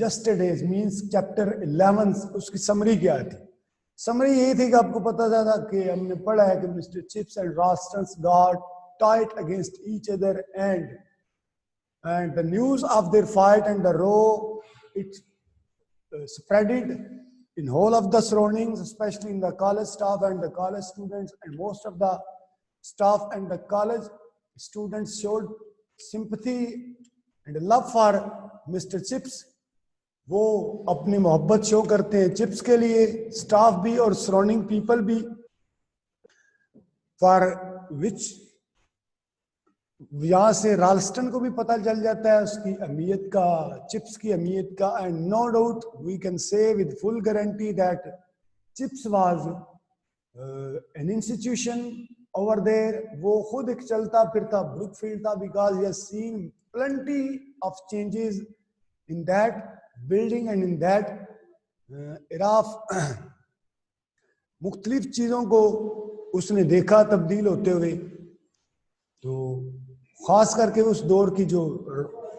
Yesterday's means chapter 11 उसकी summary क्या थी? समरी यही थी कि आपको पता था कि हमने पढ़ा है कि mister Chips and Ralstons got tight against each other and the news of their fight and the row it spreaded in whole of the surroundings, especially in the college staff and the college students, and most of the staff and the college students showed sympathy and love for Mr. Chips. वो अपनी मोहब्बत show करते हैं chips के लिए, staff भी और surrounding people भी, फॉर विच यहाँ से राल्स्टन को भी पता चल जाता है उसकी अहमियत का, चिप्स की अहमियत का. And no doubt we can say with full guarantee that Chips was an institution over there. वो खुद एक चलता फिरता ब्रुकफील्ड था, because he has seen plenty of changes in that building and in that era of मुख्तलिफ चीज़ों को उसने देखा तब्दील होते हुए. तो खास करके उस दौर की जो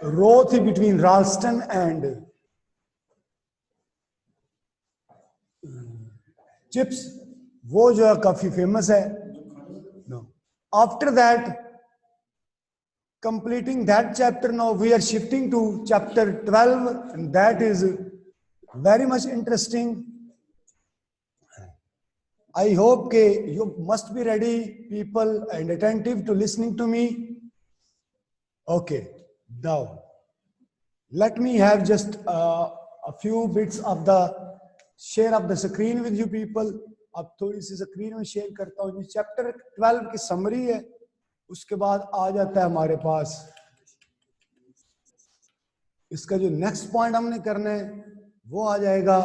रो थी बिटवीन राल्स्टन एंड चिप्स, वो जो है काफी फेमस है. After that completing that chapter, now we are shifting to chapter 12 and that is very much interesting. I hope you must be ready people and attentive to listening to me. Okay, now let me have just a few bits of the share of the screen with you people. अब थोड़ी सी screen में share करता हूँ. Chapter 12 की summary है, उसके बाद आ जाता है हमारे पास इसका जो नेक्स्ट पॉइंट हमने करना है वो आ जाएगा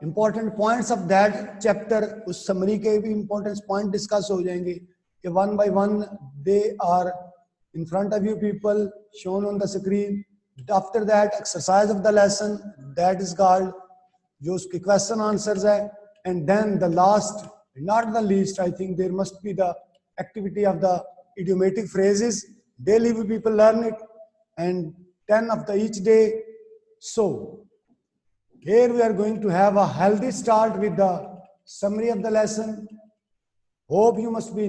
important points of that chapter. उस समरी के भी इंपॉर्टेंट पॉइंट डिस्कस हो जाएंगे कि one by one they are in front of you people shown on the screen. After that exercise of the lesson that is called जो उसके question answers है, and then the last not the least I think there must be the activity of the idiomatic phrases. Daily we people learn it and 10 of the each day. So here we are going to have a healthy start with the summary of the lesson. Hope you must be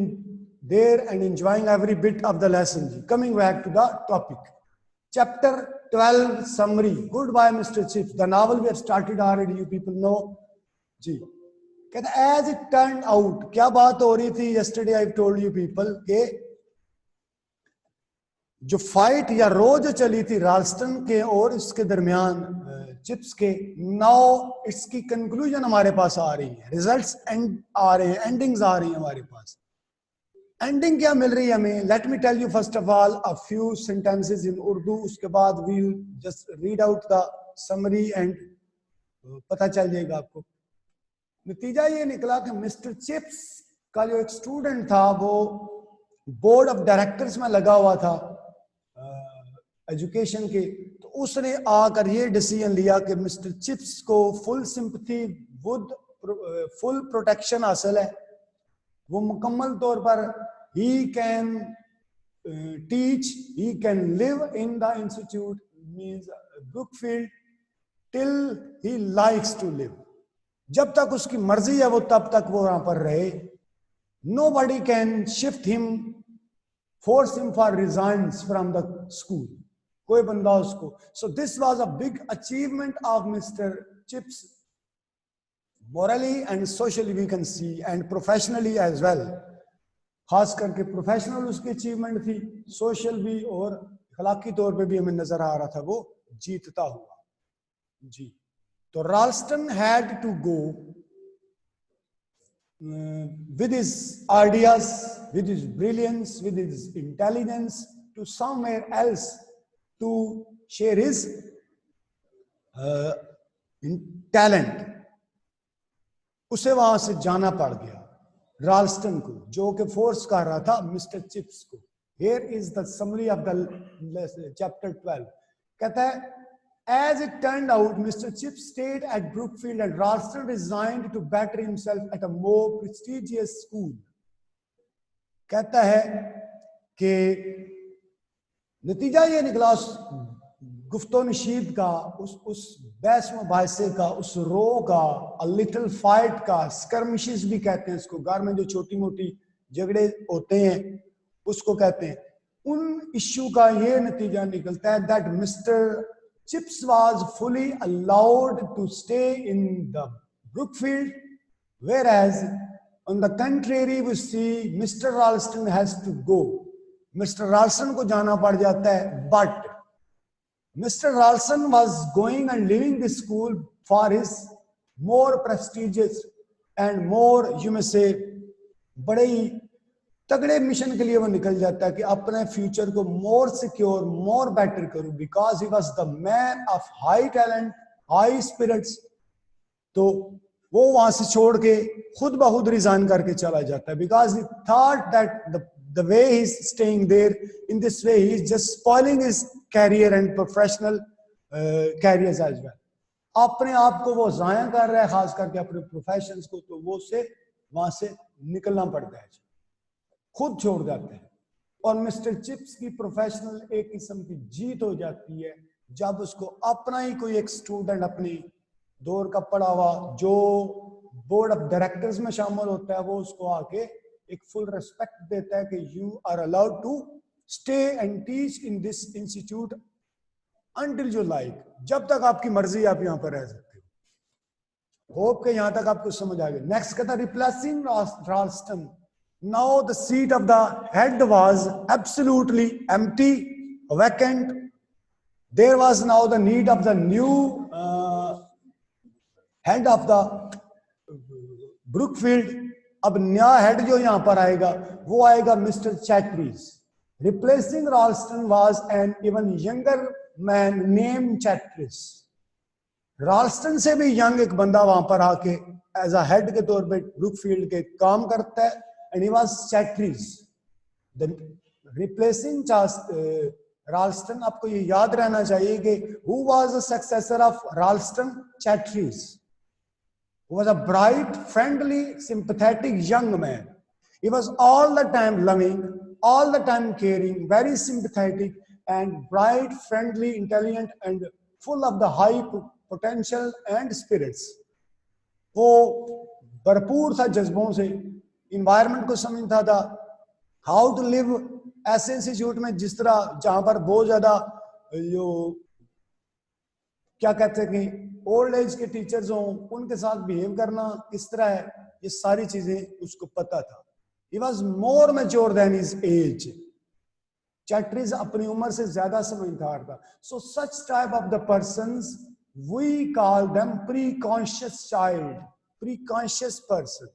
there and enjoying every bit of the lesson. Coming back to the topic, chapter 12 summary. Goodbye Mr. Chips. The novel we have started already, you people know. जी कहते as it turned out, क्या बात हो रही थी yesterday I told you people के जो fight या रो जो चली थी राल्स्टन के और इसके दरमियान चिप्स के, नाउ इसकी कंक्लूजन हमारे पास आ रही है, रिजल्ट्स एंड आ रहे हैं, एंडिंग्स आ रही हैं हमारे पास. एंडिंग क्या मिल रही है हमें? Let me tell you first of all a few sentences in Urdu, उसके बाद we will just read out the summary and पता चल जाएगा आपको. नतीजा ये निकला कि मिस्टर चिप्स का जो एक स्टूडेंट था वो बोर्ड ऑफ डायरेक्टर्स में लगा हुआ था एजुकेशन के. तो उसने आकर ये डिसीजन लिया कि मिस्टर चिप्स को full sympathy with full protection हासिल है, वो मुकम्मल तौर पर he can teach, he can live in the institute means Brookfield till he likes to live. जब तक उसकी मर्जी है वो तब तक वो वहां पर रहे. Nobody can shift him, force him for resigns from the school. कोई बंदा उसको. So this was a big achievement of Mr. Chips, morally and socially we can see, and professionally as well. खास करके प्रोफेशनल उसकी achievement थी, social भी और अखलाकी तौर पे भी हमें नजर आ रहा था वो जीतता हुआ. जी तो Ralston had to go with his ideas, with his brilliance, with his intelligence to somewhere else to share his talent. उसे वहां से जाना पड़ गया राल्स्टन को, जो कि फोर्स कर रहा था मिस्टर चिप्स को. Here is the summary of the chapter 12. कहता है as it turned out Mr. Chips stayed at Brookfield and Ralston resigned to better himself at a more prestigious school. कहता है कि नतीजा ये निकला गुफ्तो नशीद का, उस बहस मुबाहिसे का, उस रो का, अ लिटिल फाइट का, स्कर्मिशेस भी कहते हैं इसको, घर में जो छोटी मोटी झगड़े होते हैं उसको कहते हैं। उन इश्यू का ये नतीजा निकलता है that mister Chips was fully allowed to stay in the Brookfield, whereas on the contrary we see Mr. Ralston has to go. Mr. Ralston को जाना पड़ जाता है, but Mr. Ralston was going and leaving the school for his more prestigious and more, you may say, बड़े ही तगड़े mission के लिए वो निकल जाता है कि अपने फ्यूचर को मोर सिक्योर, मोर बेटर करूं, because he was the man of high talent, high spirits. तो वो वहां से छोड़ के खुद ब खुद रिजाइन करके चला जाता है, because he thought that the way he's staying there in this way he's just spoiling his career and professional careers as well. अपने आप को वो जाया कर रहा है, खास करके अपने प्रोफेशंस को, तो वो से वहां से निकलना पड़ता है, खुद छोड़ जाते हैं। और मिस्टर चिप्स की प्रोफेशनल एक किस्म की जीत हो जाती है जब उसको अपना ही कोई एक स्टूडेंट अपनी दौर का पढ़ा हुआ जो बोर्ड ऑफ डायरेक्टर्स में शामिल होता है, वो उसको आके एक फुल रेस्पेक्ट देता है कि you are allowed to stay and teach in this institute until you like, जब तक आपकी मर्जी आप यहां पर रह सकते हो। होप के यहां तक आपको समझ आ गया। नेक्स्ट कहता replacing Ralston, now the seat of the head was absolutely empty, vacant, there was now the need of the new head of the Brookfield. अब नया हेड जो यहां पर आएगा वो आएगा mister Chatteris. Replacing Ralston was an even younger man name Chatteris. Ralston से भी यंग एक बंदा वहां पर आके एज अ हेड के तौर पे ब्रुकफील्ड के काम करता है, and he was Chatteris. Replacing Ralston, आपको ये याद रहना चाहिए कि who was the successor of Ralston? Chatteris was a bright, friendly, sympathetic young man. He was all the time loving, all the time caring, very sympathetic and bright, friendly, intelligent and full of the high potential and spirits. वो भरपूर था जज्बों से, environment को समझता था, how to live ऐसे institute में जिस तरह जहां पर बहुत ज्यादा जो क्या कहते हैं कि ओल्ड एज के टीचर्स हों, उनके साथ बिहेव करना किस तरह है, ये सारी चीजें उसको पता था। He was more mature than his age. चैटरीज अपनी उम्र से ज्यादा समझदार था। So such type of the persons we call them pre-conscious child, pre-conscious person.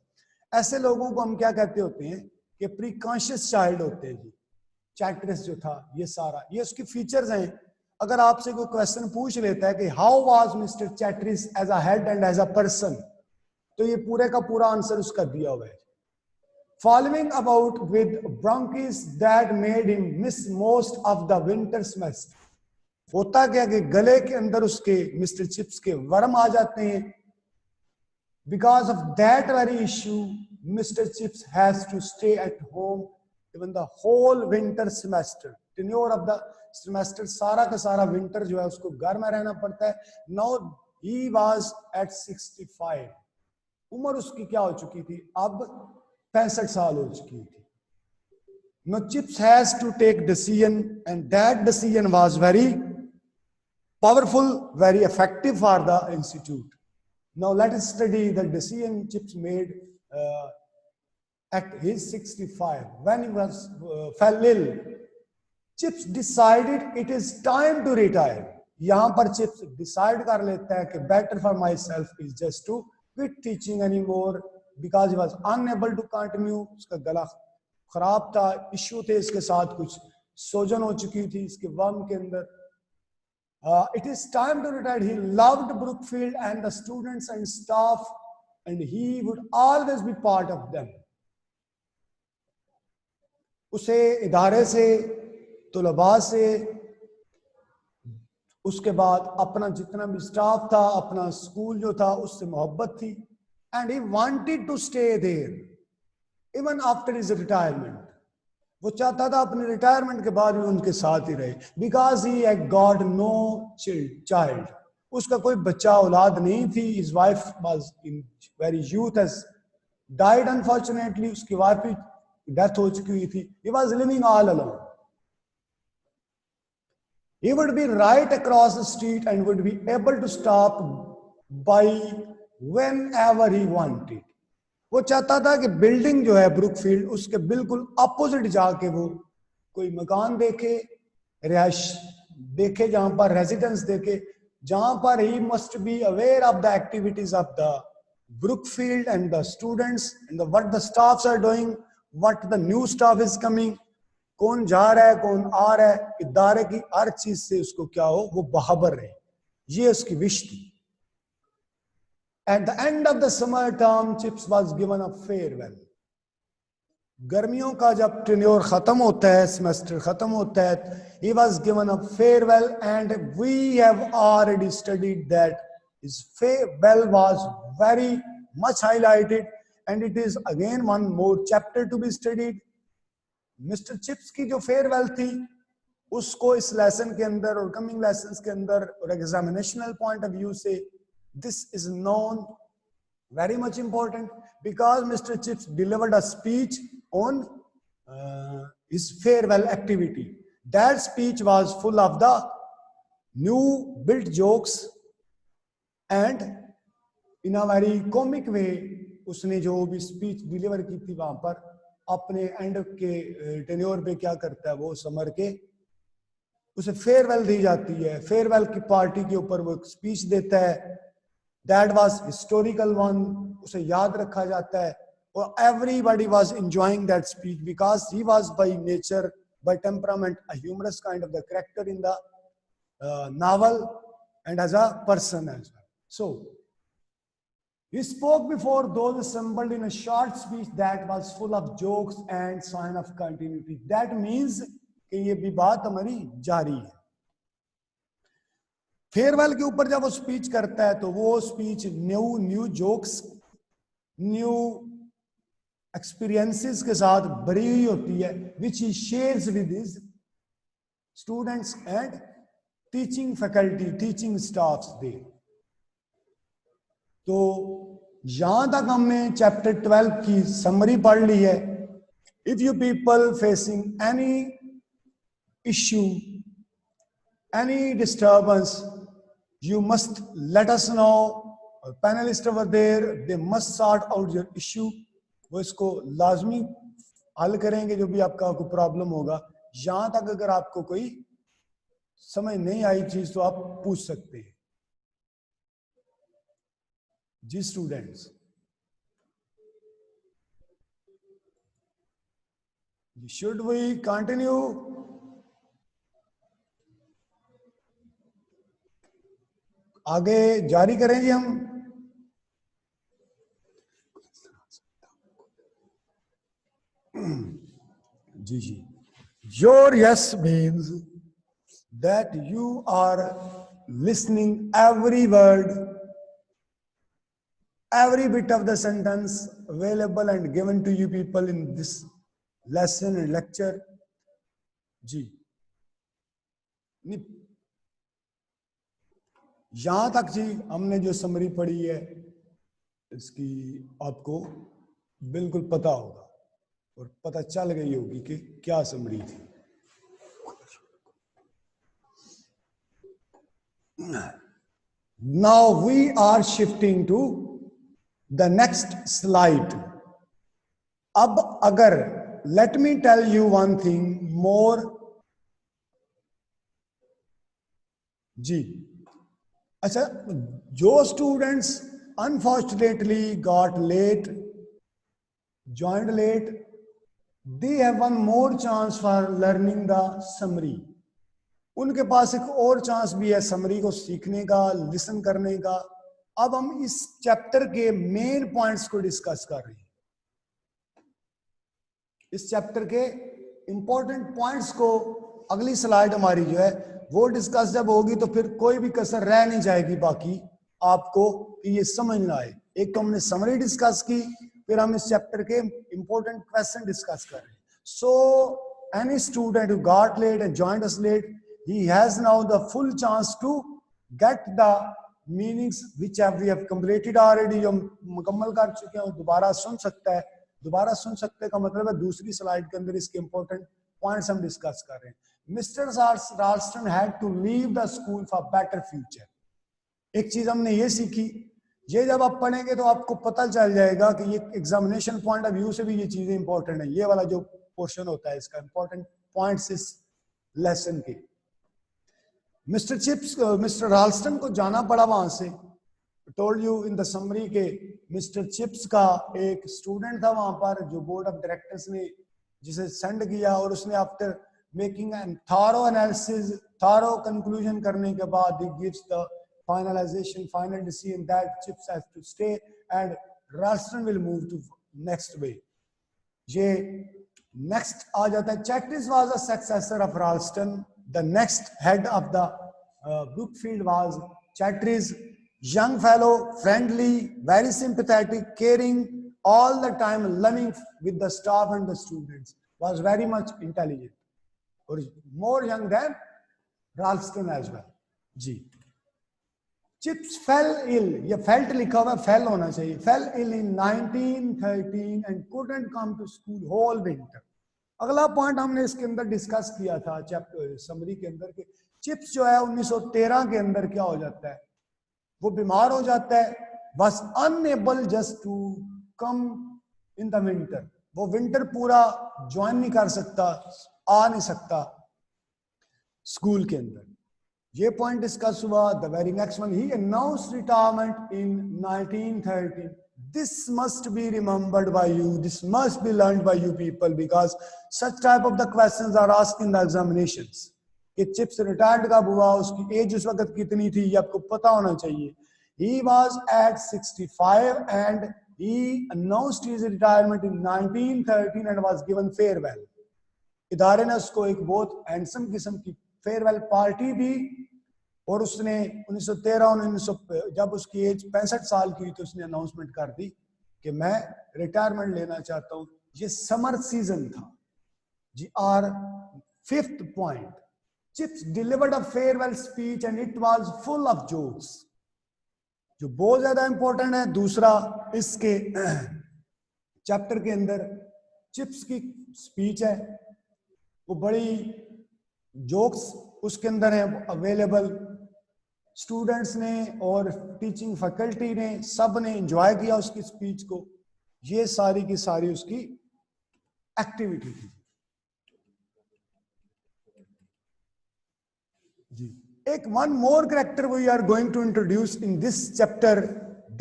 ऐसे लोगों को हम क्या कहते होते हैं कि pre-conscious child होते हैं जी। चैटरीज जो था, ये सारा ये उसके फीचर्स हैं। अगर आपसे कोई क्वेश्चन पूछ लेता है कि how was mister Chatteris as a head and as a person, तो ये पूरे का पूरा आंसर उसका दिया हुआ है। Following about with bronchitis that made him miss most of the winter semester. होता क्या कि गले के अंदर उसके मिस्टर चिप्स के वर्म आ जाते हैं। Because of that very issue mister Chips has to stay at home even the whole winter semester. Tenure of the semester, सारा का सारा विंटर जो है उसको घर में रहना पड़ता है। नाउ ही वाज एट 65, उम्र उसकी क्या हो चुकी थी, अब 65 साल हो चुकी थी। Now Chips has to take decision, and that decision was very powerful, very effective for the institute. Now let us study the decision Chips made at his 65 when he was fell ill. Chips decided it is time to retire. यहां पर Chips decide कर लेता है कि better for myself is just to quit teaching any more, because he was unable to continue. उसका गला खराब था, इश्यू थे इसके साथ, कुछ सोजन हो चुकी थी इसके वर्म के अंदर। It is time to retire. He loved Brookfield and the students and staff and he would always be part of them. उसे इदारे से, तुलबा से, उसके बाद अपना जितना भी स्टाफ था, अपना स्कूल जो था, उससे मोहब्बत थी। And he wanted to stay there even after his retirement. वो चाहता था अपने रिटायरमेंट के बाद भी उनके साथ ही रहे, because he had got no child, उसका कोई बच्चा औलाद नहीं थी. His wife was in very youth has died unfortunately, उसकी वाइफ की डेथ हो चुकी हुई थी. He was living all alone. He would be right across the street and would be able to stop by whenever he wanted. वो चाहता था कि बिल्डिंग जो है ब्रुकफील्ड, उसके बिल्कुल अपोजिट जाके वो कोई मकान देखे, रिहाइश देखे, जहां पर रेजिडेंस देखे, जहां पर he must be aware of the activities of the Brookfield and the students and what the staffs are doing, what the new staff is coming, कौन जा रहा है कौन आ रहा है, इदारे की हर चीज से उसको क्या हो, वो बाखबर रहे. ये उसकी विश थी. At the end of the summer term, Chips was given a farewell. गर्मियों का जब टेन्योर खत्म होता है, सेमेस्टर खत्म होता है, he was given a farewell, and we have already studied that his farewell was very much highlighted, and it is again one more chapter to be studied. Mister chips की जो farewell थी, उसको इस lesson के अंदर और coming lessons के अंदर और एग्जामिनेशनल पॉइंट ऑफ व्यू से this is known very much important, because mister Chips delivered a speech on his farewell activity. That speech was full of the new built jokes and in a very comic way. उसने जो भी speech deliver की थी वहां पर अपने and के tenure पे क्या करता है, वो समर के उसे फेयरवेल दी जाती है. फेयरवेल की पार्टी के ऊपर वो स्पीच देता है. दैट वाज हिस्टोरिकल वन, उसे याद रखा जाता है. और everybody was enjoying that speech because he was by nature, by temperament a humorous kind of the character in the novel and as a person as well. So he spoke before those assembled in a short speech that was full of jokes and sign of continuity. That means कि ये भी बात हमारी जारी है. Farewell के ऊपर जब वो स्पीच करता है तो वो speech new jokes, new experiences के साथ भरी हुई होती है, which he shares with his students and teaching faculty, teaching staffs there. तो यहां तक हमने चैप्टर 12 की समरी पढ़ ली है. If you people facing any issue, any disturbance, you must let us know. Panelist over there, they must sort out your issue. वो इसको लाजमी हल करेंगे जो भी आपका कोई प्रॉब्लम होगा. यहां तक अगर आपको कोई समझ नहीं आई चीज तो आप पूछ सकते हैं. जी स्टूडेंट्स, should we continue? आगे जारी करें जी हम. जी जी. Your yes means that you are listening every word, every bit of the sentence available and given to you people in this lesson and lecture. जी, यहां तक जी हमने जो समरी पढ़ी है इसकी आपको बिल्कुल पता होगा और पता चल गई होगी कि क्या समरी थी. Now we are shifting to the next slide. अब अगर let me tell you one thing more. जी, अच्छा, जो students unfortunately got late, joined late, they have one more chance for learning the summary. उनके पास एक और chance भी है summary को सीखने का, लिसन करने का. अब हम इस चैप्टर के मेन पॉइंट्स को डिस्कस कर रहे हैं. इस चैप्टर के इंपॉर्टेंट पॉइंट्स को अगली स्लाइड हमारी जो है वो डिस्कस जब होगी तो फिर कोई भी कसर रह नहीं जाएगी बाकी आपको कि ये समझ ना आए. एक तो हमने समरी डिस्कस की, फिर हम इस चैप्टर के इंपॉर्टेंट क्वेश्चन डिस्कस कर रहे हैं. सो any student who got late and joined us late, he has now the full chance to get the meanings which we have completed already. जो मुकम्मल कर चुके हैं दोबारा सुन सकता है. दोबारा सुन सकते का मतलब है दूसरी स्लाइड के अंदर इसके इंपॉर्टेंट पॉइंट्स हम डिस्कस कर रहे हैं. Mister Ralston had to leave the school for better future. एक चीज हमने ये सीखी, ये जब आप पढ़ेंगे तो आपको पता चल जाएगा कि ये एग्जामिनेशन पॉइंट ऑफ व्यू से भी ये चीजें इंपॉर्टेंट है. ये वाला जो पोर्शन होता है इसका इंपॉर्टेंट पॉइंट्स इस लेसन के. मिस्टर राल्स्टन को जाना पड़ा वहां से. Told you in the summary के मिस्टर चिप्स का एक स्टूडेंट था वहां पर जो बोर्ड ऑफ डायरेक्टर्स ने जिसे सेंड किया, और उसने after making an thorough analysis, thorough conclusion करने के बाद he gives the finalization, final decision that Chips has to stay and Ralston will move to next way. ये next आ जाता है. Chatris was a successor of Ralston. The next head of the Brookfield was Chatris, young fellow, friendly, very sympathetic, caring, all the time learning with the staff and the students, was very much intelligent, or more young than Ralston as well. Ji. Chips fell ill, ये felt लिखा हुआ fell होना चाहिए. Fell ill in 1913 and couldn't come to school whole winter. अगला point हमने इसके अंदर discuss किया था चैप्टर समरी के अंदर के चिप्स जो है 1913 के अंदर क्या हो जाता है, वो बीमार हो जाता है. was unable just to come in the winter. वो विंटर पूरा ज्वाइन नहीं कर सकता, आ नहीं सकता स्कूल के अंदर. ये पॉइंट डिस्कस हुआ. The very next one, he announced retirement in 1913. This must be remembered by you. This must be learned by you people because such type of the questions are asked in the examinations. कि chips retired कब हुआ, उसकी as उस वक्त कितनी थी, ये आपको पता होना चाहिए. He was at 65 and he announced his retirement in 1913 and was given farewell. इदारे ने उसको एक बहुत हैंडसम किस्म की फेयरवेल पार्टी दी, और उसने 1913 जब उसकी एज 65 साल की हुई तो उसने अनाउंसमेंट कर दी कि मैं रिटायरमेंट लेना चाहता हूं. ये समर सीजन था जी. Our fifth point, Chips delivered a farewell speech and it was full of jokes. जो बहुत ज्यादा इंपॉर्टेंट है, दूसरा इसके चैप्टर के अंदर चिप्स की स्पीच है, वो बड़ी जोक्स उसके अंदर है अवेलेबल. स्टूडेंट्स ने और टीचिंग फैकल्टी ने सब ने एंजॉय किया उसकी स्पीच को. ये सारी की सारी उसकी एक्टिविटी थी जी. एक one more character we are going to introduce in this chapter,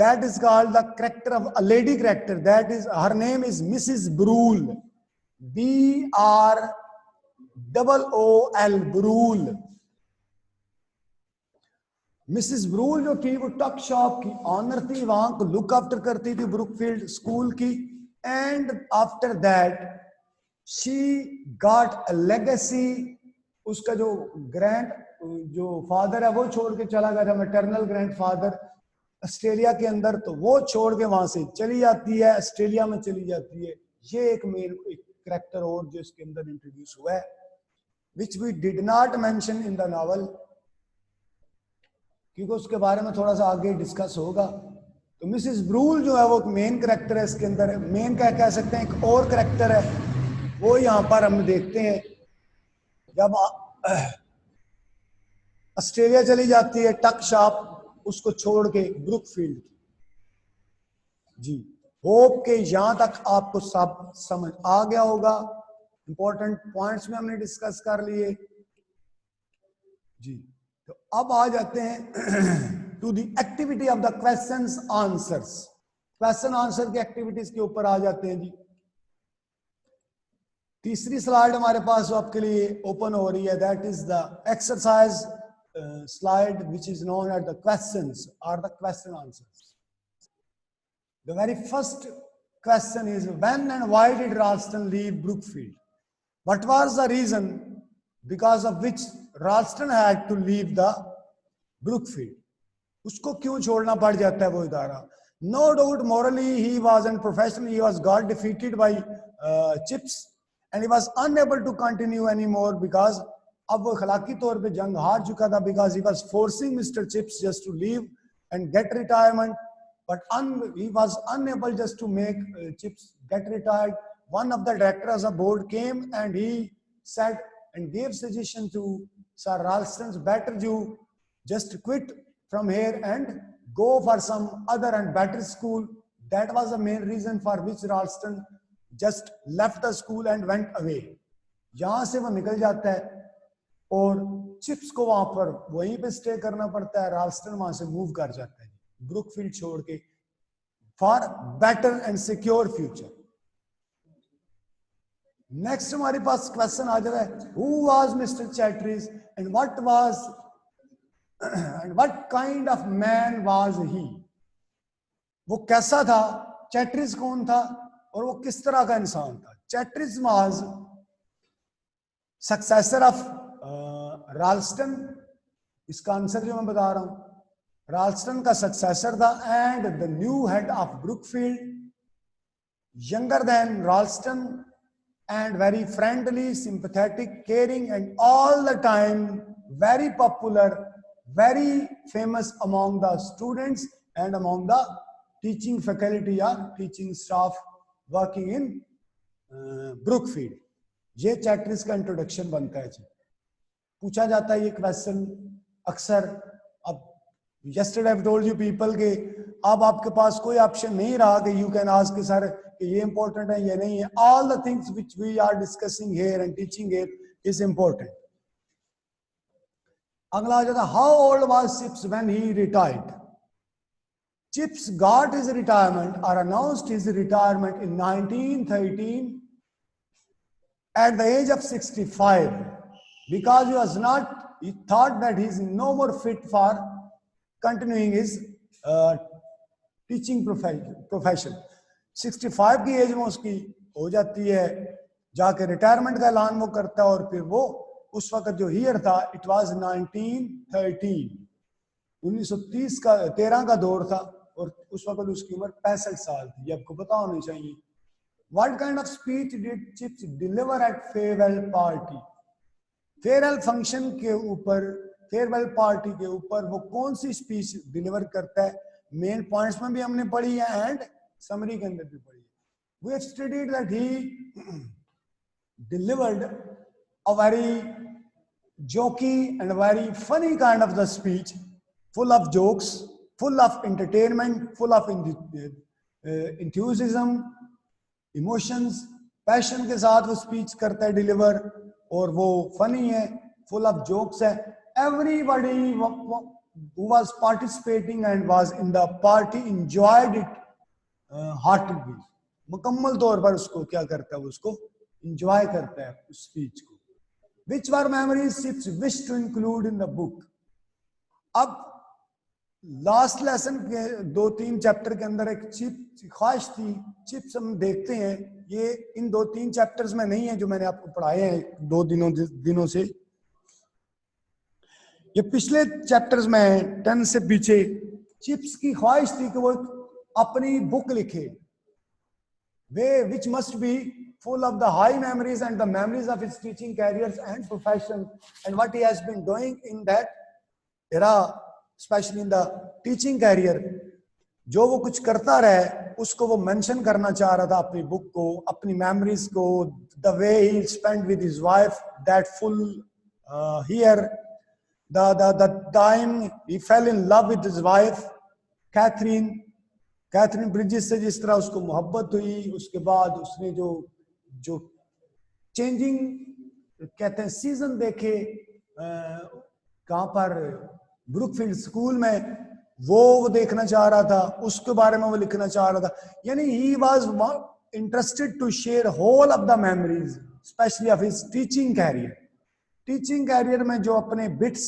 that is called the character of a lady character. That is her name is missus Brool. BROOL, Brool. Missus Brool जो थी वो टक shop की honour थी, वहां को look after करती थी ब्रुकफील्ड स्कूल की. And after that she got a legacy. उसका जो जो फादर है वो छोड़ के चला गया था, मैटरनल ग्रैंडफादर ऑस्ट्रेलिया के अंदर, तो वो छोड़ के वहां से चली जाती है, ऑस्ट्रेलिया में चली जाती है. ये एक मेन कैरेक्टर और जो इसके अंदर इंट्रोड्यूस हुआ है, which we did not mention in the novel, क्योंकि उसके बारे में थोड़ा सा आगे डिस्कस होगा. तो मिसेस ब्रूल जो है वो मेन कैरेक्टर है इसके अंदर. मेन क्या कह सकते हैं, एक और कैरेक्टर है वो यहाँ पर हम देखते हैं. जब ऑस्ट्रेलिया चली जाती है टक शॉप उसको छोड़ के ब्रुकफील्ड जी. होप के यहां तक आपको सब समझ आ गया होगा. इंपॉर्टेंट पॉइंट्स में हमने डिस्कस कर लिए जी. तो अब आ जाते हैं to the activity of the questions answers. Question answer की एक्टिविटीज के ऊपर आ जाते हैं जी. तीसरी स्लाइड हमारे पास आपके लिए ओपन हो रही है. That is the exercise slide which is known as the questions or the question answers. The very first question is, when and why did Ralston leave Brookfield? What was the reason because of which Ralston had to leave the Brookfield? उसको क्यों छोड़ना पड़ जाता है वो इदारा? No doubt morally he was and professionally he was got defeated by Chips, and he was unable to continue anymore because अब वो अखलाकी तौर पे जंग हार चुका था, because he was forcing Mr. Chips just to leave and get retirement, but he was unable just to make Chips get retired. One of the directors of board came and he said and gave suggestion to Sir Ralston, better you just quit from here and go for some other and better school. That was the main reason for which Ralston just left the school and went away. यहाँ से वो निकल जाता है और chips को वहां पर वहीं पे स्टे करना पड़ता है. राल्स्टन वहां से मूव कर जाता है ब्रुकफील्ड छोड़ के for better and secure future. Next हमारे पास क्वेश्चन आ जाता है, who was mister Chatteris and what kind of man was he. वो कैसा था, चैटरिस कौन था और वो किस तरह का इंसान था. चैटरिस वाज सक्सेसर ऑफ राल्स्टन. इसका आंसर जो मैं बता रहा हूं, राल्स्टन का सक्सेसर था and the new head of Brookfield, younger than Ralston and very friendly, sympathetic, caring, and all the time very popular, very famous among the students and among the teaching faculty or teaching staff working in Brookfield. ये चैटरिस का introduction बनता है जी. पूछा जाता है ये question अक्सर. अब yesterday I've told you people के अब आपके पास कोई ऑप्शन नहीं रहा कि you can ask सर ये important है ये नहीं है. All the things which we are discussing here and teaching here is important. अगला आ जाता, how old was Chips when he retired? Chips got his retirement or announced his retirement in 1913 at the age of 65 because he thought that he is no more fit for continuing his teaching profession. 65 की as में उसकी हो जाती है, जाके retirement का ऐलान वो करता है. और फिर वो उस वक्त जो ईयर था, इट वाज 1913, 1930 का 13 का दौर था और उस वक्त उसकी उम्र 65 साल थी. ये आपको पता होनी चाहिए. What kind of speech did Chips deliver at farewell party? Farewell function के ऊपर, फेयरवेल पार्टी के ऊपर वो कौन सी स्पीच डिलीवर करता है? मेन पॉइंट्स में भी हमने पढ़ी है एंड समरी के अंदर भी पढ़ी है. We have studied that he delivered a very jokey and a very funny kind of the speech, full of jokes, full of entertainment, full of enthusiasm, emotions, passion के साथ वो स्पीच करता है डिलीवर. और वो फनी है, full of jokes है. Everybody who was participating and was in the party enjoyed it heartily. मुकम्मल तौर पर उसको क्या करता है, उसको enjoy करता है उस स्पीच को. Which were memories Chips wished to include in the book? अब लास्ट लेसन के 2-3 चैप्टर के अंदर एक ख्वाहिश थी. चिप्स हम देखते हैं, ये इन 2-3 चैप्टर्स में नहीं है जो मैंने आपको पढ़ाए हैं 2 दिनों से. ये पिछले चैप्टर्स में 10 से पीछे चिप्स की ख्वाहिश थी कि वो अपनी बुक लिखे, वे which must be full of the high memories and the memories of his teaching careers and profession and what he has been doing in that era, especially in the teaching career. जो वो कुछ करता रहे उसको वो mention करना चाह रहा था अपनी बुक को, अपनी मेमोरीज को. the way he spent with his wife that full year, the time he fell in love with his wife Katherine Bridges से जिस तरह उसको मोहब्बत हुई. उसके बाद उसने जो चेंजिंग कहते हैं सीजन देखे कहां पर ब्रुकफील्ड स्कूल में, वो देखना चाह रहा था, उसके बारे में वो लिखना चाह रहा था. यानी he was interested to share whole of the memories specially of his teaching career. Teaching career में जो अपने बिट्स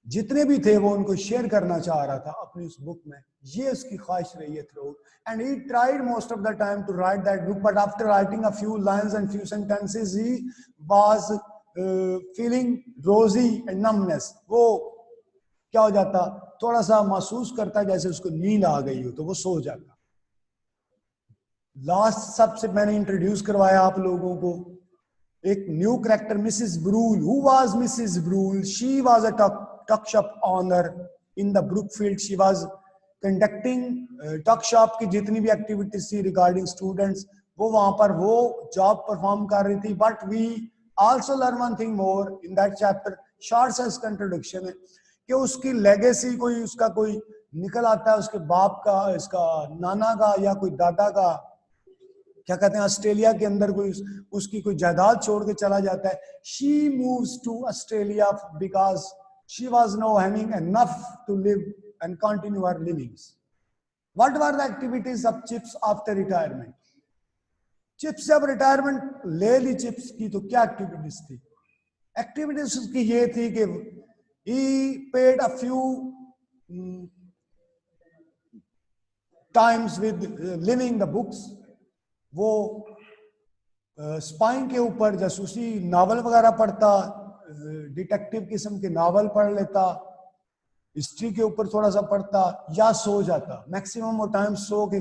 जितने भी थे वो उनको शेयर करना चाह रहा था अपनी उस बुक में. ये उसकी ख्वाहिश रही है through. And he tried most of the time to write that book, but after writing a few lines and few sentences he was feeling rosy and numbness. वो क्या हो जाता, थोड़ा सा महसूस करता जैसे उसको नींद आ गई हो, तो वो सो जाता. लास्ट सबसे मैंने इंट्रोड्यूस करवाया आप लोगों को एक new character missus Brool. Who was missus Brool? She was a tuck shop owner in the Brookfield. She was conducting tuck shop की जितनी भी एक्टिविटीज थी रिगार्डिंग स्टूडेंट्स, वो वहां पर वो जॉब परफॉर्म कर रही थी. But we also learn one thing more in that chapter. Short सा इसका इंट्रोडक्शन है कि उसकी लेगेसी कोई उसका कोई निकल आता है, उसके बाप का, इसका नाना का या कोई दादा का, क्या कहते हैं, ऑस्ट्रेलिया के अंदर कोई उसकी कोई जायदाद छोड़ के चला जाता है. She moves to Australia because she was no having enough to live and continue her livings. What were the activities of Chips after retirement? Chips जब रिटायरमेंट ले ली चिप्स की तो क्या एक्टिविटीज थी? एक्टिविटीज उसकी ये थी कि he paid a few times with living the books. वो स्पाइंग के ऊपर जासूसी नावल वगैरह पढ़ता, डिटेक्टिव किस्म के नावल पढ़ लेता, हिस्ट्री के ऊपर थोड़ा सा पढ़ता, या सो जाता. मैक्सिमम वो टाइम सो के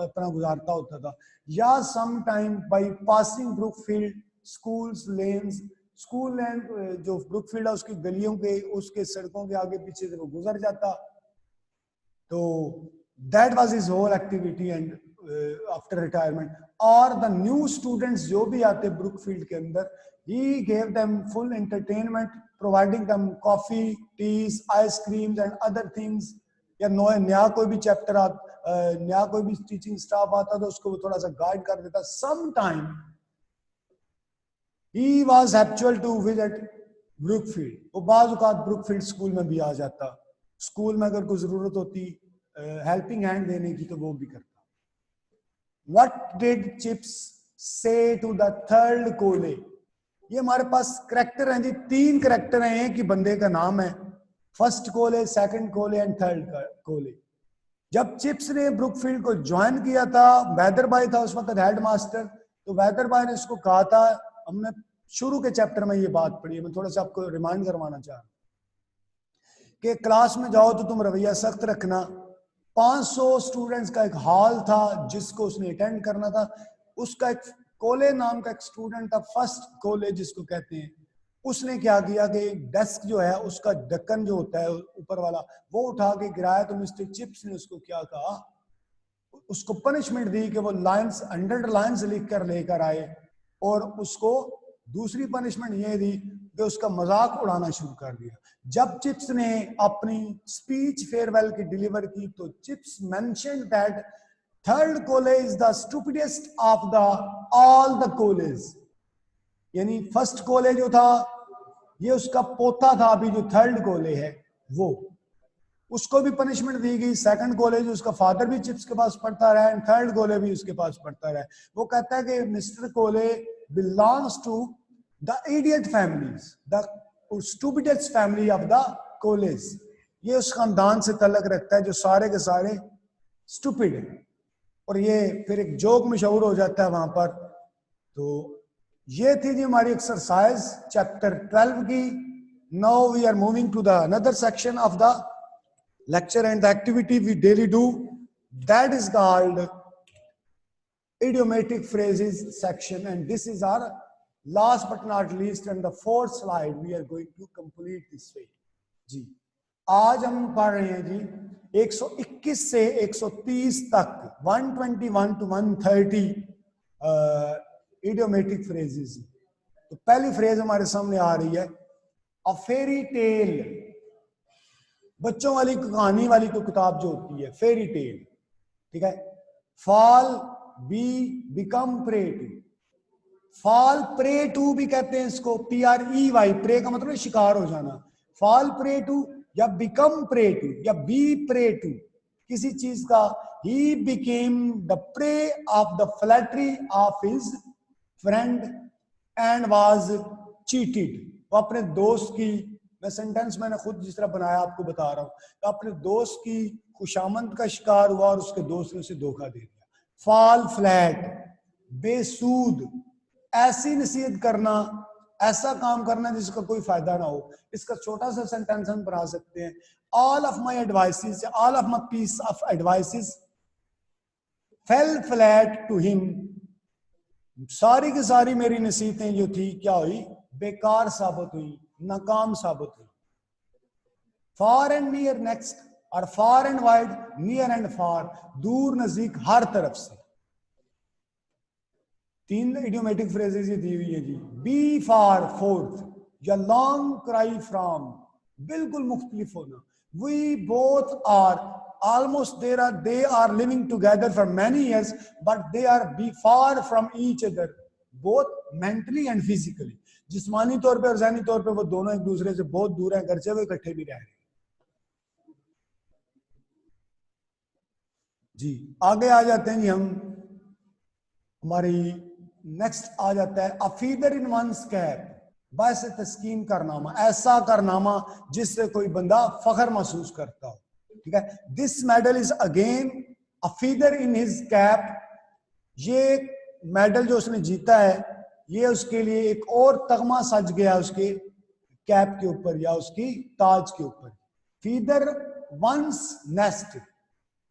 अपना गुजारता होता था. या some time by passing Brookfield schools lanes. School land जो ब्रुकफील्ड है उसकी गलियों के, उसके सड़कों के आगे पीछे से वो गुजर जाता. तो that was his whole activity and after retirement. और द न्यू स्टूडेंट्स जो भी आते ब्रुकफील्ड के अंदर, he gave them full entertainment, providing them coffee, teas, ice creams and other things. या नया कोई भी चैप्टर नया कोई भी टीचिंग स्टाफ आता तो उसको वो थोड़ा सा गाइड कर देता. Some time he was habitual to visit Brookfield. वो बाज़ औक़ात ब्रुकफील्ड स्कूल में भी आ जाता. स्कूल में अगर कोई जरूरत होती हेल्पिंग हैंड देने की तो वो भी करता. What did chips say to the third कोले? ये हमारे पास करैक्टर हैं जी, 3 करैक्टर हैं. एक ही बंदे का नाम है. फर्स्ट कोले, सेकंड कोले एंड थर्ड कोले. जब चिप्स ने ब्रुकफील्ड को ज्वाइन किया था, वैदर बाय था उस वक्त हेड मास्टर. तो वैदर बाय ने उसको कहा था, हमने शुरू के चैप्टर में ये बात पढ़ी है, मैं थोड़ा सा आपको रिमाइंड करवाना चाह रहा हूं कि क्लास में जाओ तो तुम रवैया सख्त रखना. 500 स्टूडेंट्स का एक हॉल था जिसको उसने अटेंड करना था. उसका एक कोले नाम का एक स्टूडेंट था, फर्स्ट कोले जिसको कहते हैं. उसने क्या किया कि डेस्क जो है उसका ढक्कन जो होता है ऊपर वाला वो उठा के गिराया. तो मिस्टर चिप्स ने उसको क्या कहा, उसको पनिशमेंट दी कि वो लाइंस, 100 लाइंस लिख कर लेकर आए. और उसको दूसरी पनिशमेंट ये दी कि उसका मजाक उड़ाना शुरू कर दिया. जब चिप्स ने अपनी स्पीच फेयरवेल की डिलीवर की तो चिप्स मेंशन्ड दैट थर्ड कोले is the stupidest of the all the college. यानी फर्स्ट कोले जो था ये उसका पोता था, अभी जो थर्ड कोले है वो, उसको भी पनिशमेंट दी गई. सेकंड कोले जो उसका फादर भी चिप्स के पास पढ़ता रहा एंड थर्ड कोले भी उसके पास पढ़ता रहा. वो कहता है कि मिस्टर कोले belongs to the idiot families, the stupidest family of the college. ये उस खानदान से तल्लक रखता है जो सारे के सारे स्टूपिड है. और ये फिर एक जोक मशहूर हो जाता है वहां पर. तो ये थी जी हमारी एक्सरसाइज चैप्टर 12 की. Now we are moving to the another section of the lecture and the activity we daily do, that is called idiomatic phrases section. And this is our last but not least and the 4th slide we are going to complete this way जी. आज हम पढ़ रहे हैं जी 121 से 130 तक, 121 to 130 idiomatic phrases. तो पहली phrase हमारे सामने आ रही है, a fairy tale. बच्चों वाली कहानी वाली कोई किताब जो होती है, फेरी टेल, ठीक है. Fall be become prey to. Fall prey to भी कहते हैं इसको, PREY. प्रे का मतलब शिकार हो जाना. फॉल प्रे टू या बिकम प्रे टू या बी प्रे टू किसी चीज का. He became the prey of the flattery of his friend and was cheated. वो अपने दोस्त की, मैं सेंटेंस मैंने खुद जिस तरह बनाया आपको बता रहा हूं, तो अपने दोस्त की खुशामंद का शिकार हुआ और उसके दोस्त ने उसे धोखा दे दिया. फॉल फ्लैट, बेसूद, ऐसी नसीहत करना, ऐसा काम करना जिसका कोई फायदा ना हो. इसका छोटा सा सेंटेंस हम बना सकते हैं, all of my advices, all of my piece of advices fell flat to him, सारी की सारी मेरी नसीहतें जो थी क्या हुई, बेकार साबित हुई, नाकाम साबित हुई. far and near next, और far and wide, near and far, दूर नजदीक हर तरफ से. 3 idiomatic phrases ये दी हुई है जी. be far forth, या long cry from, बिल्कुल मुख्तलिफ होना. we both are almost they are living together for many years, but they are be far from each other, both mentally and physically. जिस्मानी तौर पे और ज़हनी तौर पे वो दोनों एक दूसरे से बहुत दूर हैं, गर्चे वो इकट्ठे भी रह रहे हैं जी. आगे आ जाते हैं जी हम, हमारी नेक्स्ट आ जाता है अ फीदर इन वंस कैप, बस तस्कीन कारनामा, ऐसा कारनामा जिससे कोई बंदा फख्र महसूस करता हो. ठीक है. This medal is again a feather in his cap, ये मेडल जो उसने जीता है ये उसके लिए एक और तगमा सज गया उसके कैप के ऊपर या उसकी ताज के ऊपर. फीदर वंस नेस्ट,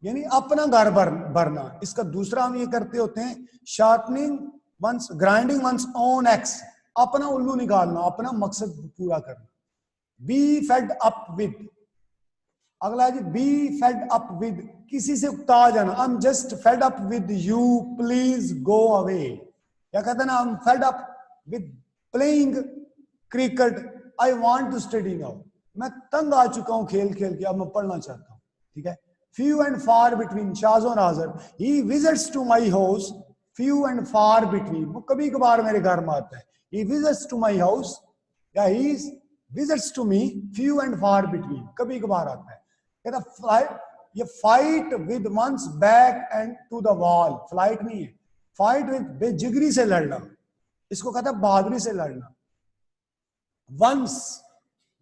यानी अपना घर भरना. इसका दूसरा हम ये करते होते हैं sharpening one's, grinding one's own axe, अपना उल्लू निकालना, अपना मकसद पूरा करना. बी फेड अप विद, अगला है जी बी फेड अप विद, किसी से उकता जाना. I am just fed up with you, please go away. या कहते हैं ना I am fed up with playing cricket, I want to study now, मैं तंग आ चुका हूं खेल खेल के, अब मैं पढ़ना चाहता हूं. ठीक है. few and far between, Shazo नाज़र, he visits to my house, few and far between, वो कभी कभार मेरे घर में आता है. he visits to my house, या he visits to me, few and far between, कभी कभार आता है. कहता ये fight with one's back and to the wall, flight नहीं है, fight with बेजिगरी से लड़ना, इसको कहता है बहादुरी से लड़ना. once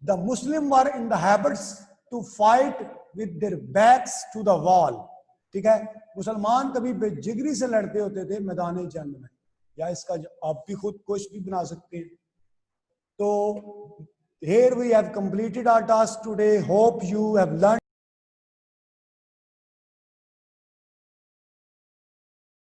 the Muslim were in the habits to fight with their backs to the wall. ठीक है. मुसलमान कभी बेजिगरी से लड़ते होते थे मैदान जंग में, या इसका आप भी खुद कुछ भी बना सकते हैं. तो here we have completed our task today. Hope you have learned